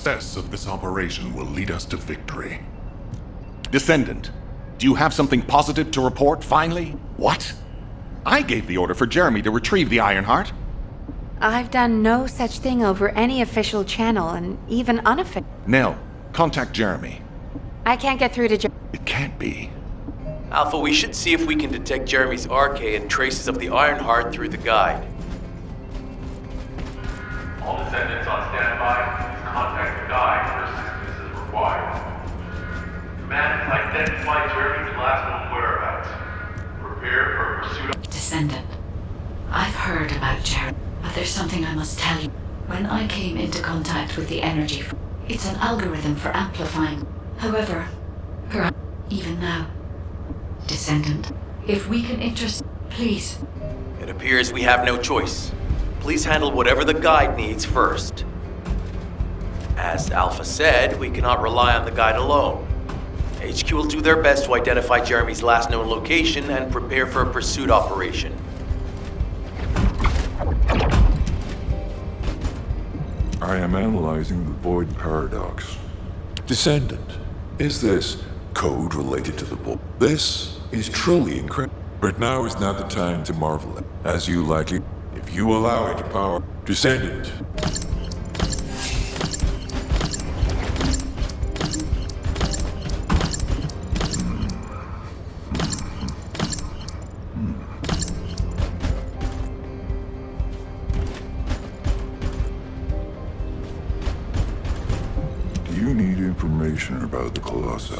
success of this operation will lead us to victory. Descendant, do you have something positive to report, finally? What? I gave the order for Jeremy to retrieve the Ironheart. I've done no such thing over any official channel, and even unofficial. Nell, contact Jeremy. I can't get through to Jeremy. It can't be. Alpha, we should see if we can detect Jeremy's RK and traces of the Ironheart through the guide. All descendants on standby. Please contact the guide for assistance as required. Command has identified Jeremy's last known whereabouts. Prepare for pursuit of... Descendant, I've heard about Jeremy, but there's something I must tell you. When I came into contact with the energy, it's an algorithm for amplifying. However, perhaps even now. Descendant, if we can please. It appears we have no choice. Please handle whatever the guide needs first. As Alpha said, we cannot rely on the guide alone. HQ will do their best to identify Jeremy's last known location and prepare for a pursuit operation. I am analyzing the Void Paradox. Descendant, is this code related to the Void? This is truly incredible. But now is not the time to marvel at, as you like it, if you allow it to power. Descendant. Do you need information about the Colossi?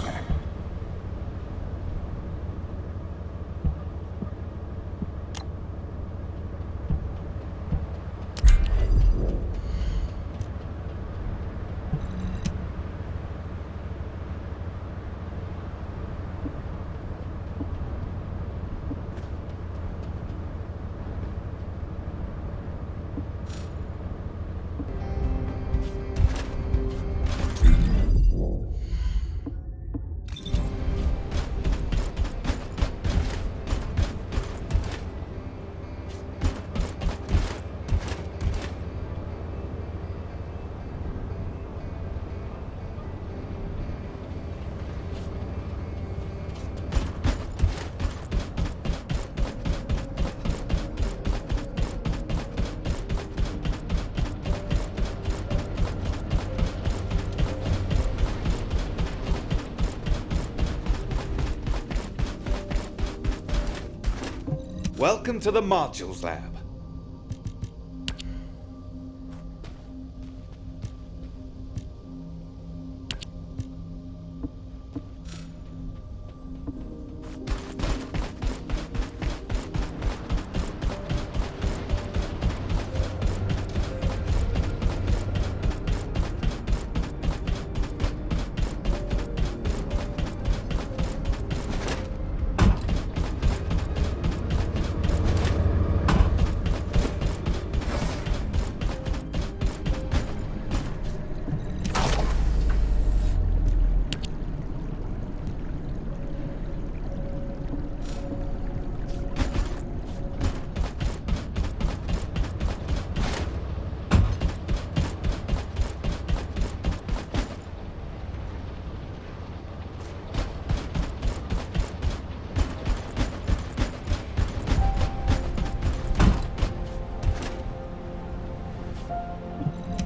Welcome to the Modules Lab.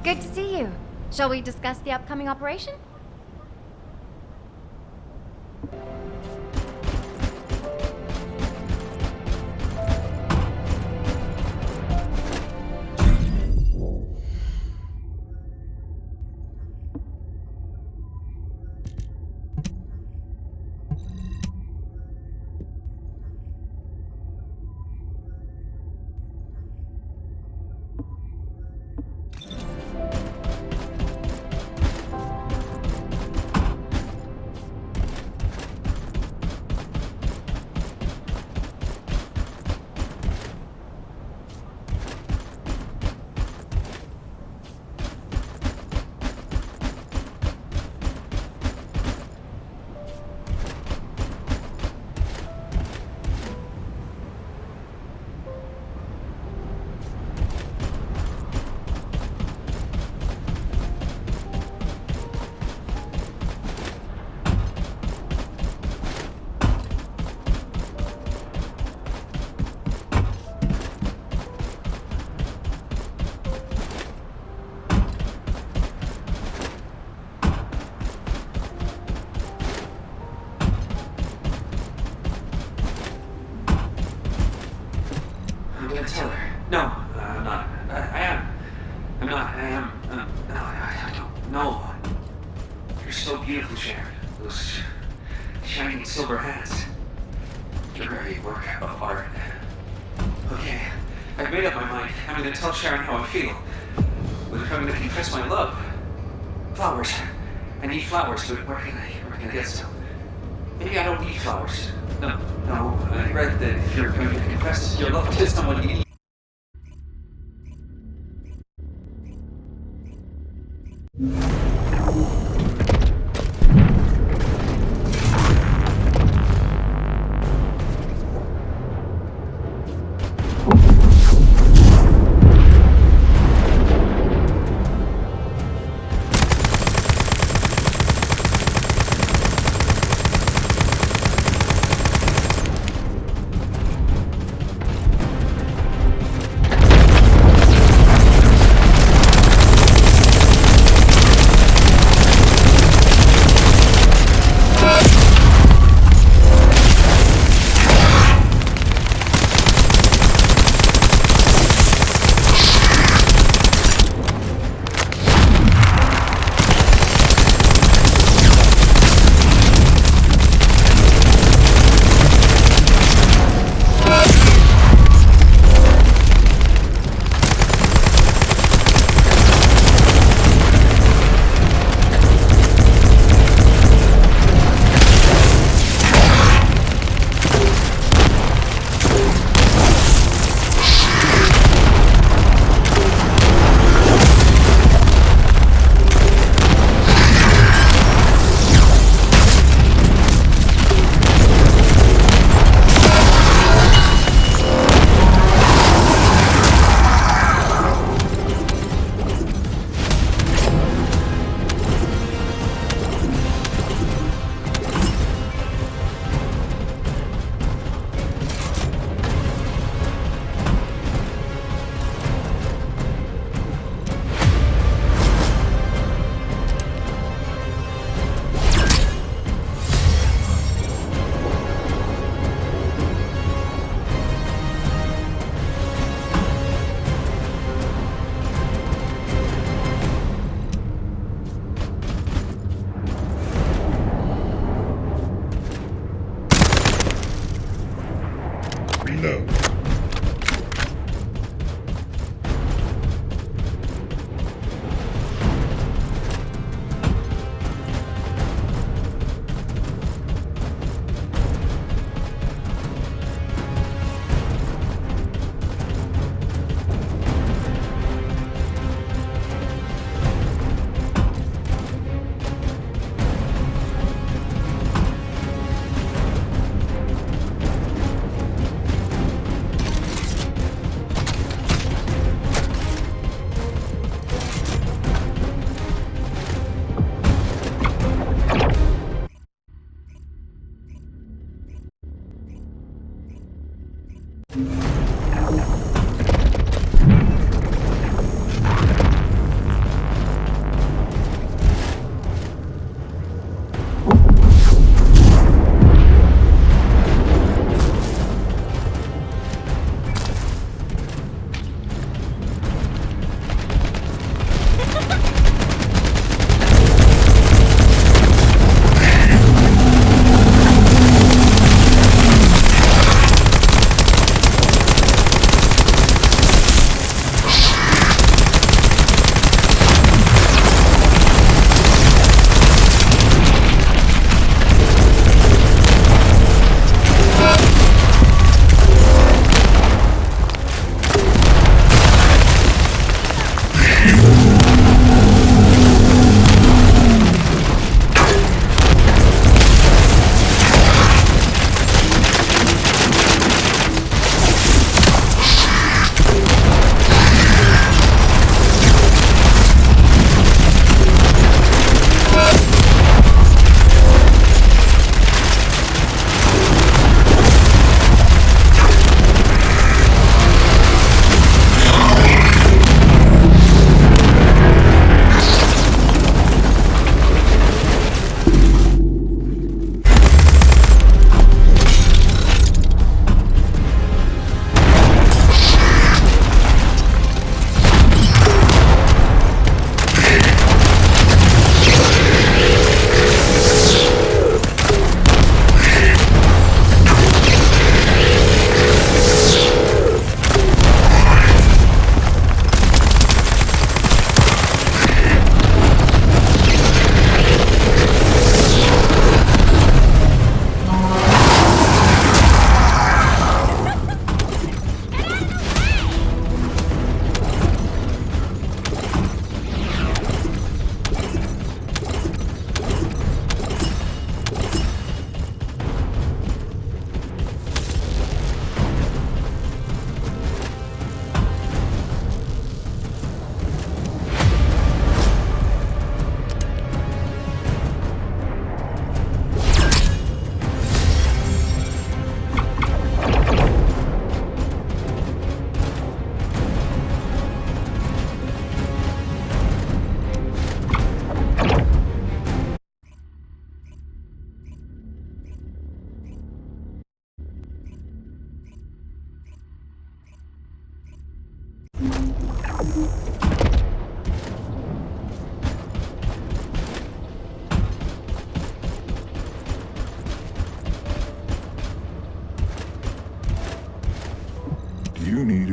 Good to see you. Shall we discuss the upcoming operation? You're so beautiful, Sharon. Those shining silver hands. You're a work of art. Okay, I've made up my mind. I'm gonna tell Sharon how I feel. But if I'm gonna confess my love, flowers. I need flowers, but where can I get some? Maybe I don't need flowers. No, I read that if you're going to confess your love to someone, you need.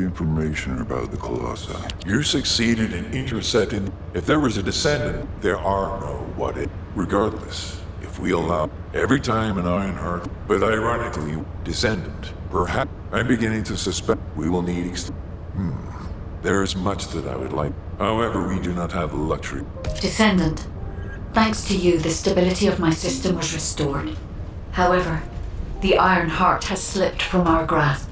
information about the Colossi. You succeeded in intercepting. If there was a descendant, there are no what if. Regardless, if we allow every time an Ironheart, but ironically, descendant, perhaps I'm beginning to suspect we will need There is much that I would like. However, we do not have the luxury. Descendant, thanks to you, the stability of my system was restored. However, the Iron Heart has slipped from our grasp.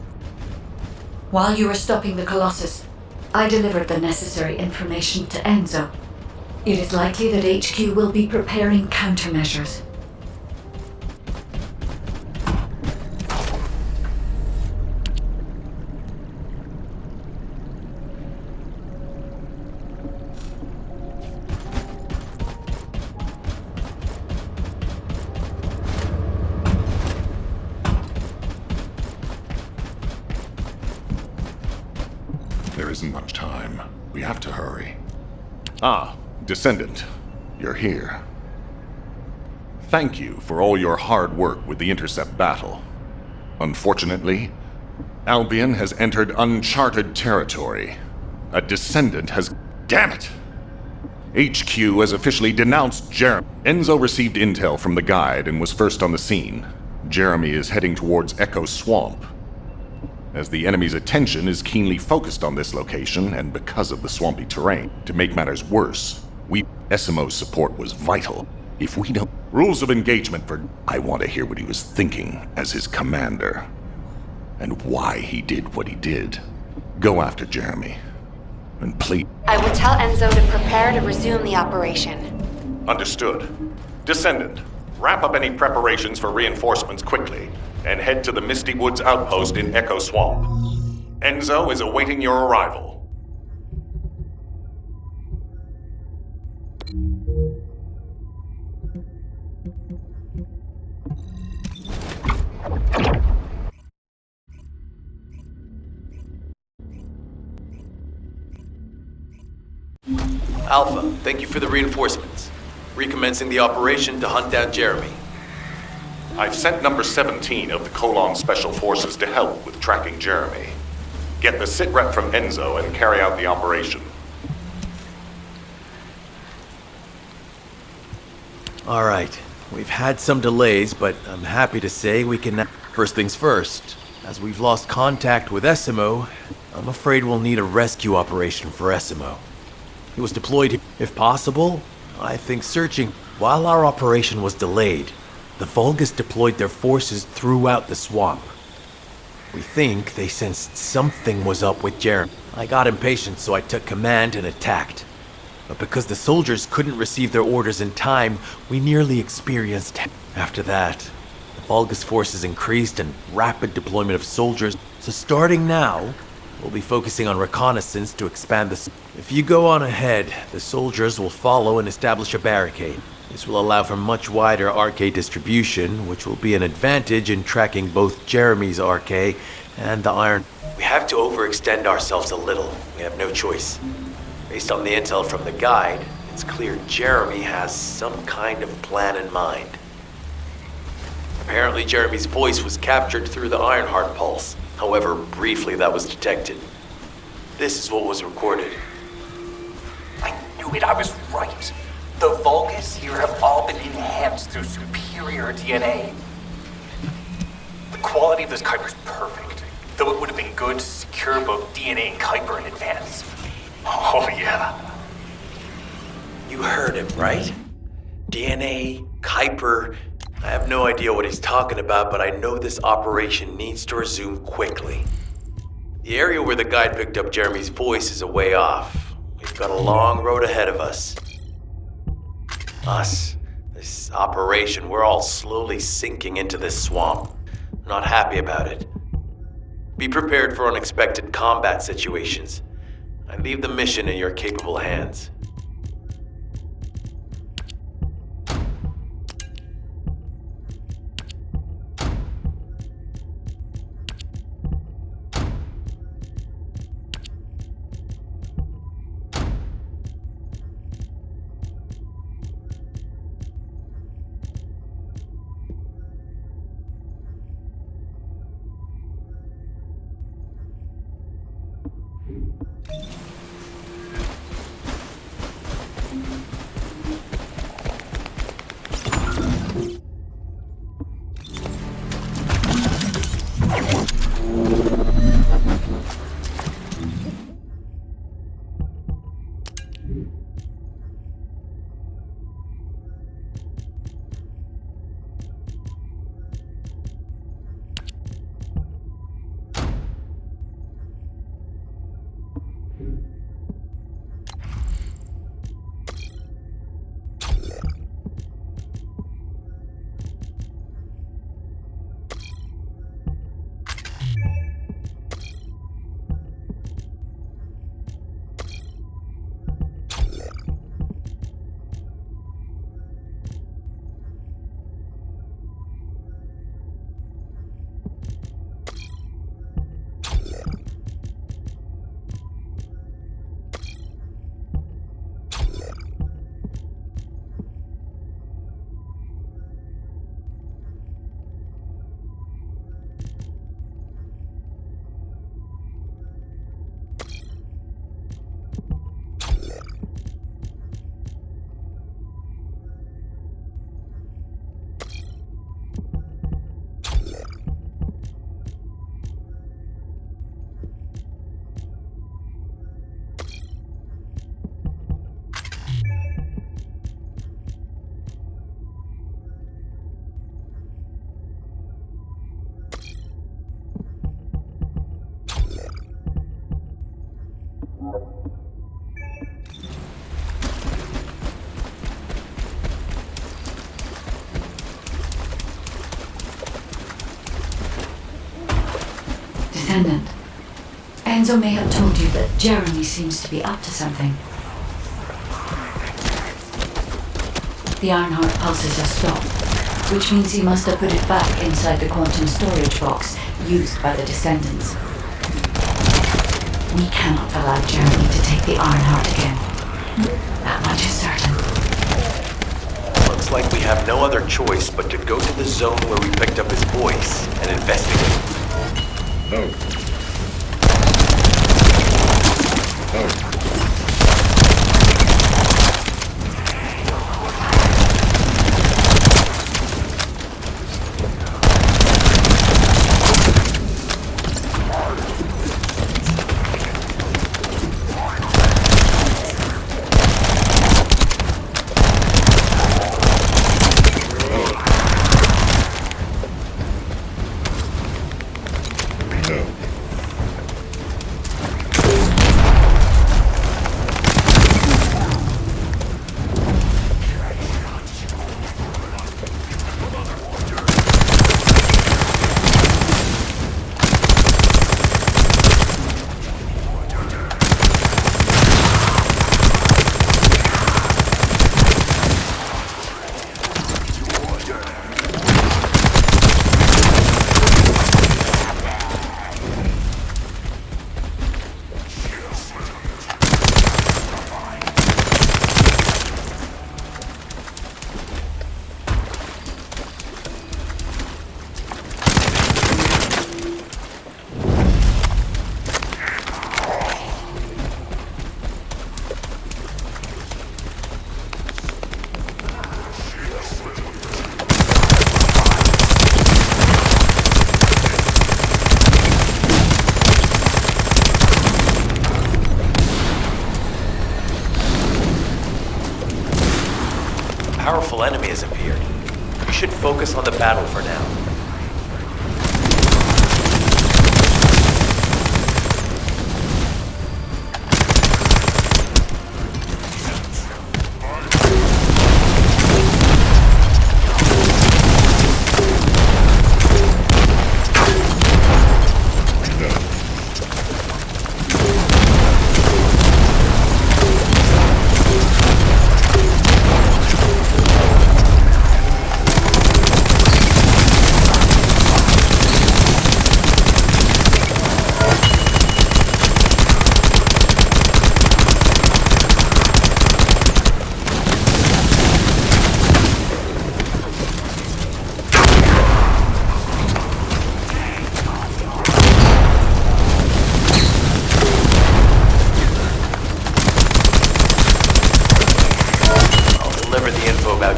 While you were stopping the Colossus, I delivered the necessary information to Enzo. It is likely that HQ will be preparing countermeasures. There isn't much time. We have to hurry. Ah, Descendant. You're here. Thank you for all your hard work with the intercept battle. Unfortunately, Albion has entered uncharted territory. A Descendant has... Damn it! HQ has officially denounced Jeremy. Enzo received intel from the guide and was first on the scene. Jeremy is heading towards Echo Swamp. As the enemy's attention is keenly focused on this location, and because of the swampy terrain, to make matters worse, Esimo's support was vital. If we don't... Rules of engagement for... I want to hear what he was thinking as his commander. And why he did what he did. Go after Jeremy. And please... I will tell Enzo to prepare to resume the operation. Understood. Descendant, wrap up any preparations for reinforcements quickly, and head to the Misty Woods outpost in Echo Swamp. Enzo is awaiting your arrival. Alpha, thank you for the reinforcements. Recommencing the operation to hunt down Jeremy. I've sent number 17 of the Colon Special Forces to help with tracking Jeremy. Get the sitrep from Enzo and carry out the operation. Alright, we've had some delays, but I'm happy to say we can... First things first, as we've lost contact with Esimo, I'm afraid we'll need a rescue operation for Esimo. He was deployed, if possible, I think searching. While our operation was delayed, the Vulgus deployed their forces throughout the swamp. We think they sensed something was up with Jeremy. I got impatient, so I took command and attacked. But because the soldiers couldn't receive their orders in time, we nearly experienced... After that, the Vulgus forces increased and rapid deployment of soldiers. So starting now, we'll be focusing on reconnaissance to expand the... If you go on ahead, the soldiers will follow and establish a barricade. This will allow for much wider RK distribution, which will be an advantage in tracking both Jeremy's RK and the Iron... We have to overextend ourselves a little. We have no choice. Based on the intel from the guide, it's clear Jeremy has some kind of plan in mind. Apparently Jeremy's voice was captured through the Ironheart pulse. However, briefly that was detected. This is what was recorded. I knew it, I was right. The Vulgus here have all been enhanced through superior DNA. The quality of this Kuiper's perfect, though it would have been good to secure both DNA and Kuiper in advance. Oh yeah. You heard him, right? DNA, Kuiper... I have no idea what he's talking about, but I know this operation needs to resume quickly. The area where the guide picked up Jeremy's voice is a way off. We've got a long road ahead of us. This operation, we're all slowly sinking into this swamp. I'm not happy about it. Be prepared for unexpected combat situations. I leave the mission in your capable hands. Descendant. Enzo may have told you that Jeremy seems to be up to something. The Ironheart pulses have stopped, which means he must have put it back inside the quantum storage box used by the Descendants. We cannot allow Jeremy to take the Ironheart again. That much is certain. Looks like we have no other choice but to go to the zone where we picked up his voice and investigate. Oh. Powerful enemy has appeared. We should focus on the battle for now.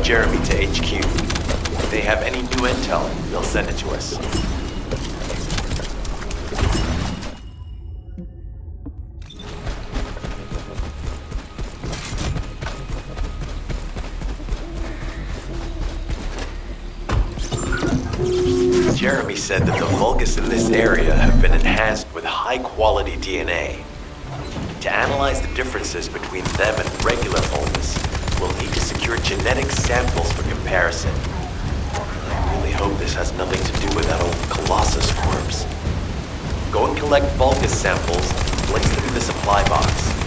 Jeremy to HQ. If they have any new intel, they'll send it to us. Jeremy said that the Vulgus in this area have been enhanced with high-quality DNA. To analyze the differences between them and regular Vulgus, we'll need to secure genetic samples for comparison. I really hope this has nothing to do with that old Colossus corpse. Go and collect Vulgus samples and place them in the supply box.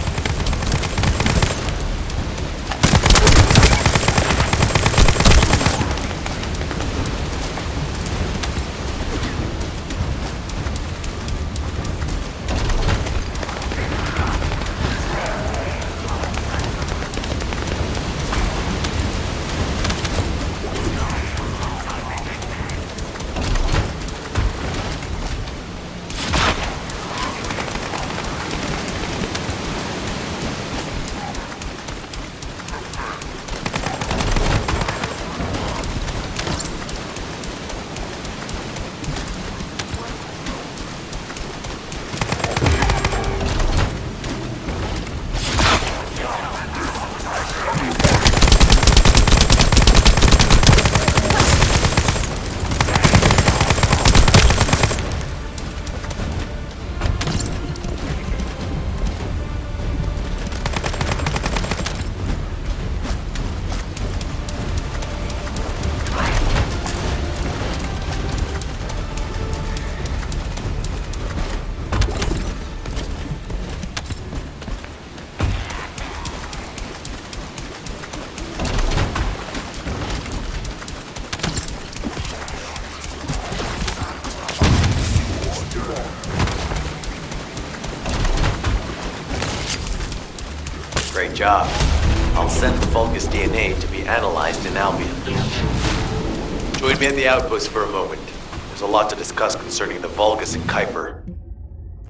job. I'll send the Vulgus DNA to be analyzed in Albion. Join me at the outpost for a moment. There's a lot to discuss concerning the Vulgus and Kuiper.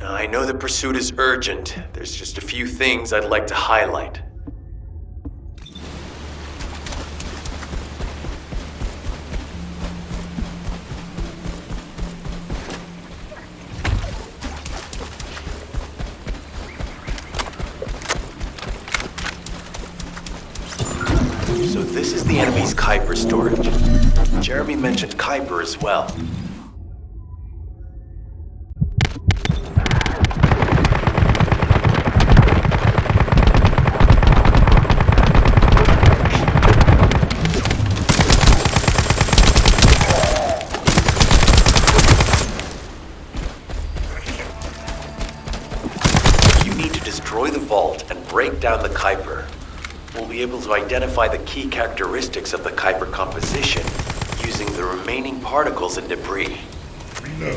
Now, I know the pursuit is urgent. There's just a few things I'd like to highlight. So this is the enemy's Kuiper storage. Jeremy mentioned Kuiper as well. You need to destroy the vault and break down the Kuiper. We'll be able to identify the key characteristics of the Kuiper composition using the remaining particles and debris. No.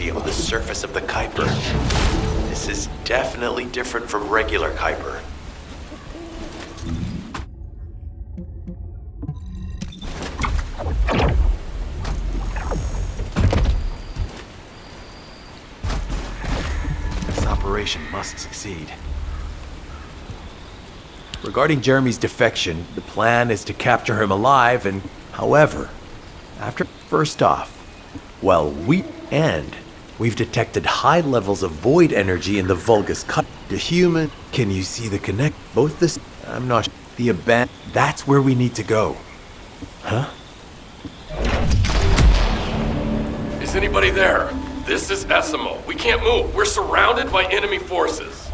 On the surface of the Kuiper. This is definitely different from regular Kuiper. This operation must succeed. Regarding Jeremy's defection, the plan is to capture him alive and, however, first off, we've detected high levels of void energy in the Vulgus cut. The human, can you see the connect? Both this, I'm not sure. The abandoned, that's where we need to go. Huh? Is anybody there? This is Essimo. We can't move. We're surrounded by enemy forces.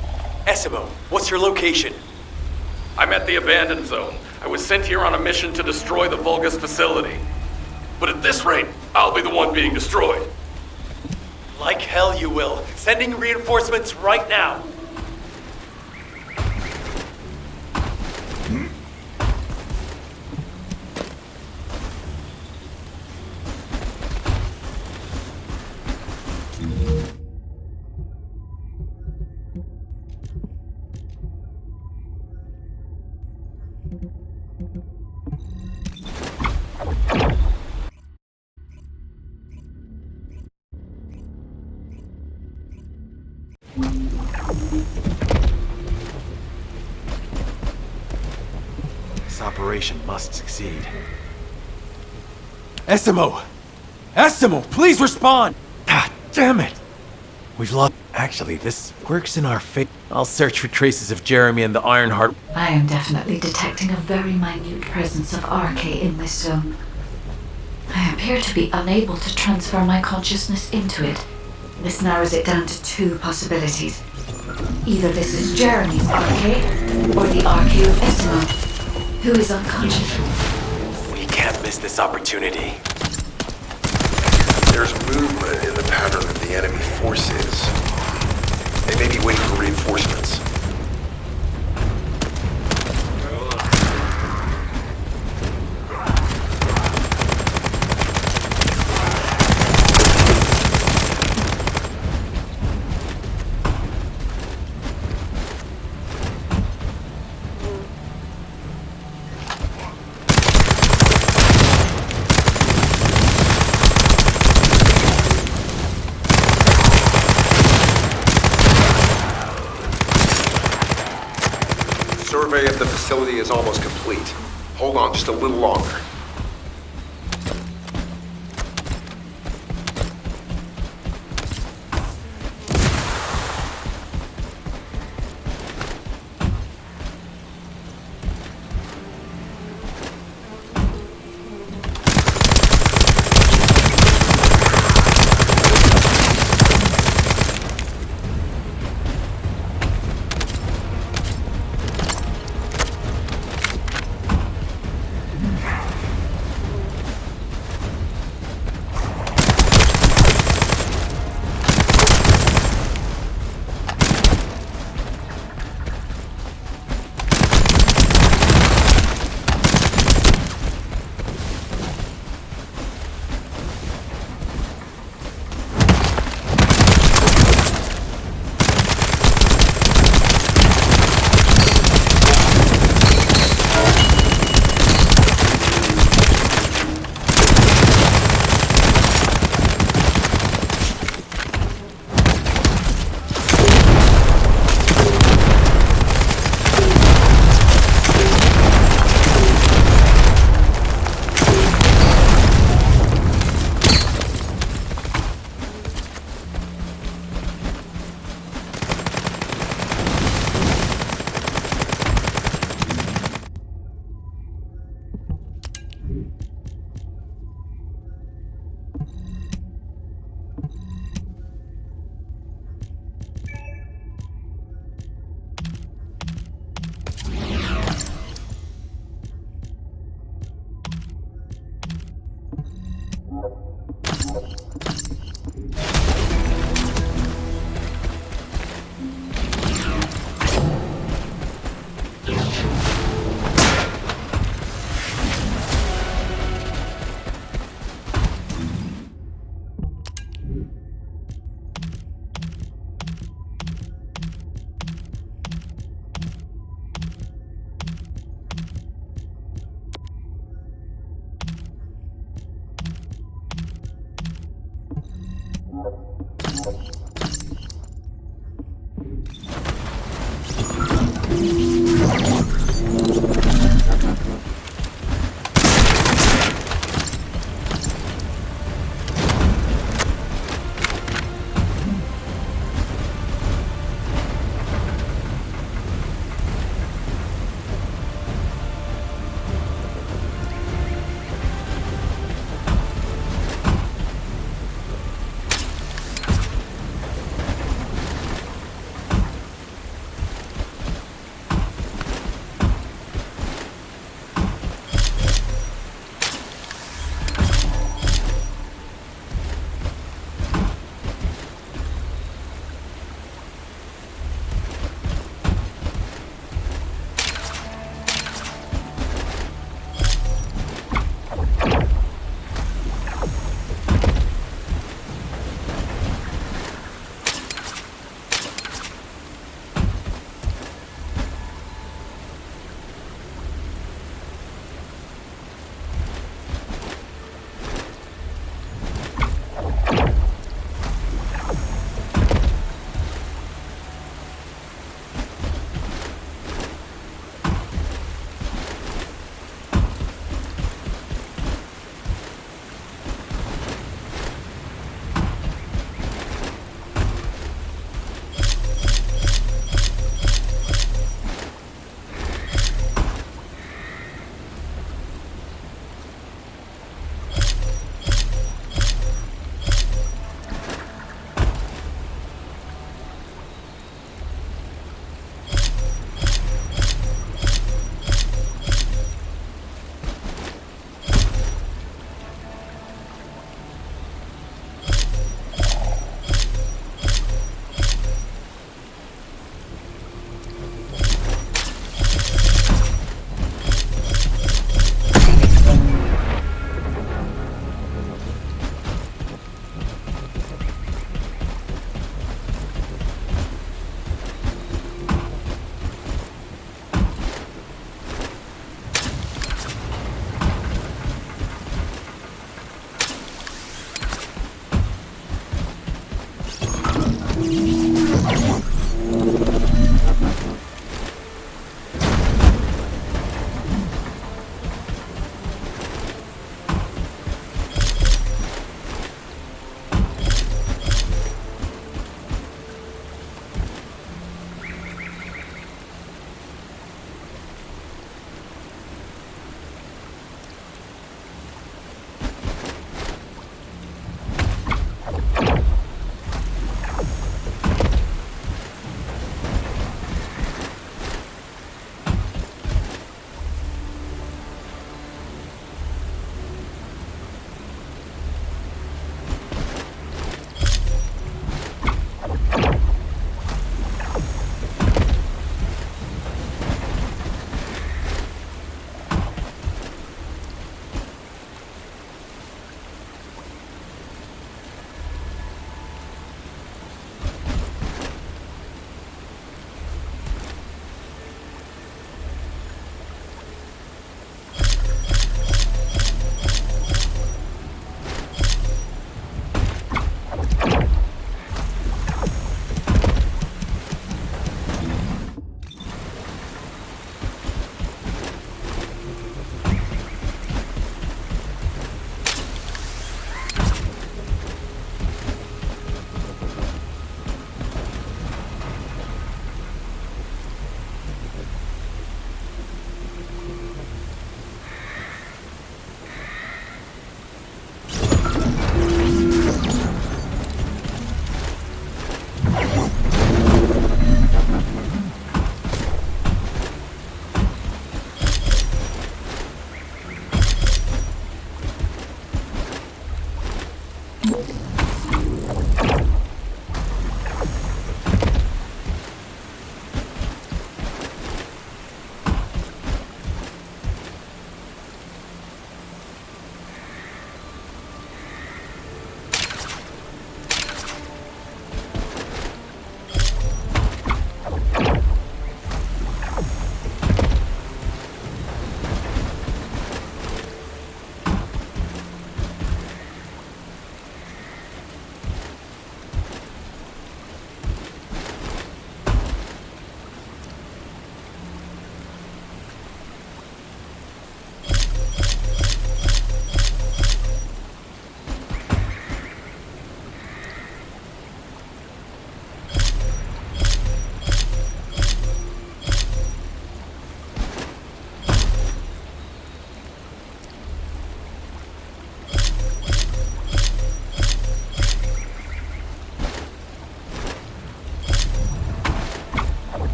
Essimo, what's your location? I'm at the abandoned zone. I was sent here on a mission to destroy the Vulgus facility. But at this rate, I'll be the one being destroyed. Like hell you will. Sending reinforcements right now. This operation must succeed. Essimo! Essimo, please respond! Ah, damn it! We've lost... Actually, this works in our favor. I'll search for traces of Jeremy and the Ironheart. I am definitely detecting a very minute presence of RK in this zone. I appear to be unable to transfer my consciousness into it. This narrows it down to two possibilities. Either this is Jeremy's arcade, or the arcade of Esmo, who is unconscious. We can't miss this opportunity. There's movement in the pattern of the enemy forces. They may be waiting for reinforcements. Survey of the facility is almost complete. Hold on just a little longer.